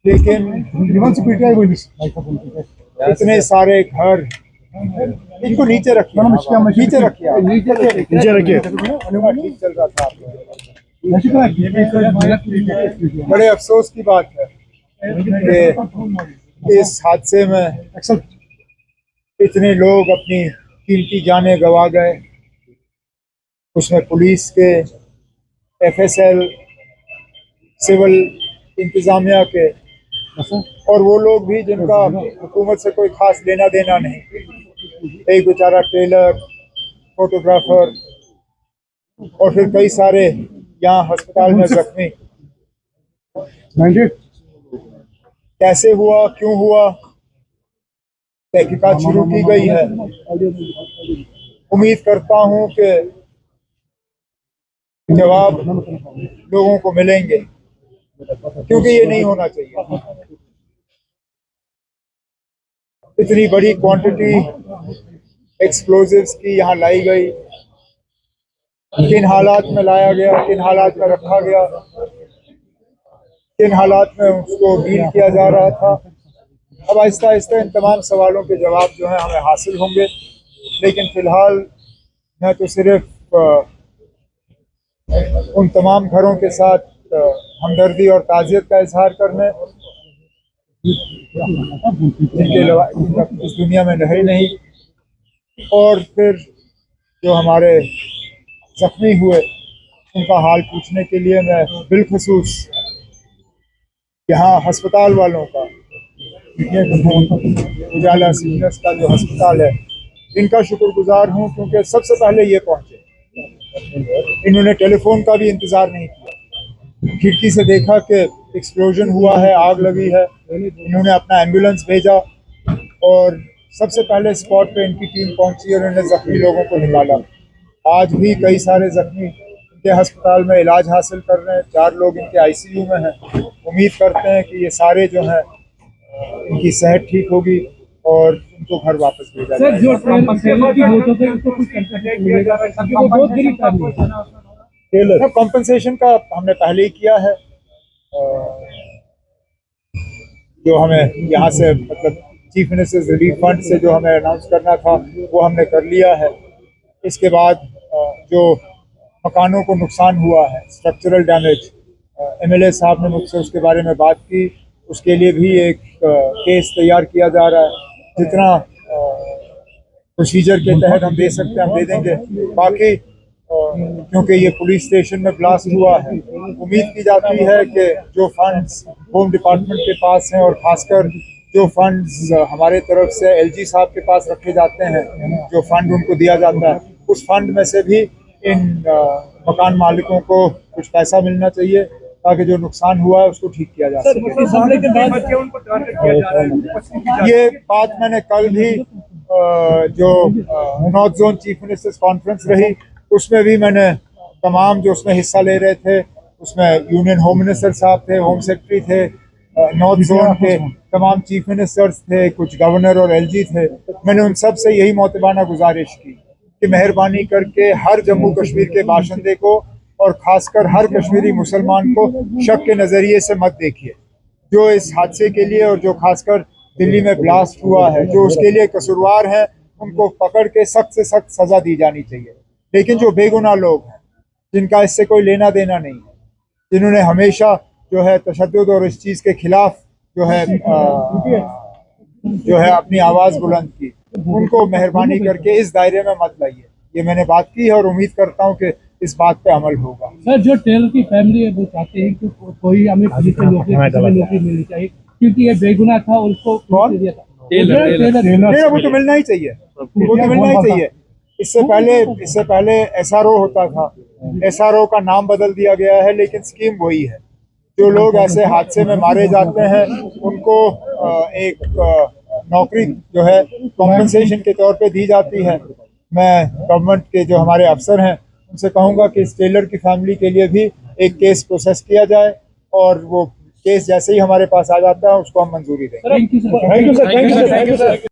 लेकिन इतने सारे घर, इनको नीचे रखिए, नीचे रखिए, नीचे रखिए। ठीक चल रहा था आप लोगों। बड़े अफसोस की बात है कि इस हादसे में इतने लोग अपनी कीमती जानें गंवा गए। उसमें पुलिस के, FSL, सिविल इंतजामिया के और वो लोग भी जिनका हुकूमत से कोई खास लेना देना नहीं। एक बेचारा टेलर, फोटोग्राफर और फिर कई सारे यहाँ अस्पताल में जख्मी। कैसे हुआ, क्यों हुआ, तहकीकात शुरू की गई है। उम्मीद करता हूँ कि जवाब लोगों को मिलेंगे, क्योंकि ये नहीं होना चाहिए। इतनी बड़ी क्वांटिटी एक्सप्लोजिव्स की यहाँ लाई गई, किन हालात में लाया गया, किन हालात में रखा गया, किन हालात में उसको डील किया जा रहा था। अब आहिस्ता आहिस्ता इन तमाम सवालों के जवाब जो है हमें हासिल होंगे। लेकिन फिलहाल मैं तो सिर्फ उन तमाम घरों के साथ हमदर्दी और ताज़ियत का इजहार करने, जिनके इस दुनिया में रहे नहीं, और फिर जो हमारे जख्मी हुए उनका हाल पूछने के लिए मैं बिलखसूस यहाँ अस्पताल वालों का, उजाला सीनियर्स का जो अस्पताल है, इनका शुक्रगुजार हूँ, क्योंकि सबसे पहले ये पहुँचे। इन्होंने टेलीफोन का भी इंतज़ार नहीं किया, खिड़की से देखा कि एक्सप्लोजन हुआ है, आग लगी है, इन्होंने अपना एम्बुलेंस भेजा और सबसे पहले स्पॉट पे इनकी टीम पहुंची और इन्होंने जख्मी लोगों को निकाला। आज भी कई सारे जख्मी इनके अस्पताल में इलाज हासिल कर रहे हैं। 4 लोग इनके ICU में हैं। उम्मीद करते हैं कि ये सारे जो हैं इनकी सेहत ठीक होगी और उनको घर वापस भेजा जाएगा। कॉम्पनसेशन का हमने पहले ही किया है। जो हमें यहाँ से मतलब चीफ मिनिस्टर्स रिलीफ फंड से जो हमें अनाउंस करना था वो हमने कर लिया है। इसके बाद जो मकानों को नुकसान हुआ है, स्ट्रक्चरल डैमेज, MLA साहब ने मुझसे उसके बारे में बात की। उसके लिए भी एक केस तैयार किया जा रहा है। जितना प्रोसीजर के तहत हम दे सकते हैं हम दे देंगे। बाकी क्योंकि ये पुलिस स्टेशन में ब्लास्ट हुआ है, उम्मीद की जाती है कि जो फंड्स होम डिपार्टमेंट के पास हैं और खासकर जो फंड्स हमारे तरफ से LG साहब के पास रखे जाते हैं, जो फंड उनको दिया जाता है, उस फंड में से भी इन मकान मालिकों को कुछ पैसा मिलना चाहिए ताकि जो नुकसान हुआ है उसको ठीक किया जा सके। ये बात मैंने कल भी जो north zone chief ministers conference रही उसमें भी मैंने तमाम जो उसमें हिस्सा ले रहे थे, उसमें यूनियन होम मिनिस्टर साहब थे, होम सेक्रेटरी थे, नॉर्थ जोन के तमाम चीफ मिनिस्टर्स थे, कुछ गवर्नर और LG थे। मैंने उन सब से यही मोतबाना गुजारिश की कि मेहरबानी करके हर जम्मू कश्मीर के बाशिंदे को और ख़ासकर हर कश्मीरी मुसलमान को शक के नज़रिए से मत देखिए। जो इस हादसे के लिए और जो खासकर दिल्ली में ब्लास्ट हुआ है, जो उसके लिए कसूरवार हैं, उनको पकड़ के सख्त से सख्त सज़ा दी जानी चाहिए। लेकिन जो बेगुनाह लोग हैं, जिनका इससे कोई लेना देना नहीं है, जिन्होंने हमेशा जो है तशद्दुद और इस चीज़ के खिलाफ जो है अपनी आवाज़ बुलंद की, उनको मेहरबानी करके इस दायरे में मत लाइए। ये मैंने बात की है और उम्मीद करता हूँ कि इस बात पे अमल होगा। सर, जो टेलर की फैमिली है वो चाहते हैं कि कोई हमें पुलिस में नौकरी मिलनी चाहिए, क्योंकि ये बेगुनाह था, उसको दिया था। टेलर वो तो मिलना ही चाहिए, वो तो मिलना ही चाहिए। इससे पहले SRO होता था, SRO का नाम बदल दिया गया है, लेकिन स्कीम वही है। जो लोग ऐसे हादसे में मारे जाते हैं उनको एक नौकरी जो है कॉम्पनसेशन के तौर पे दी जाती है। मैं गवर्नमेंट के जो हमारे अफसर हैं उनसे कहूँगा कि इस टेलर की फैमिली के लिए भी एक केस प्रोसेस किया जाए और वो केस जैसे ही हमारे पास आ जाता है उसको हम मंजूरी देंगे। Thank you sir.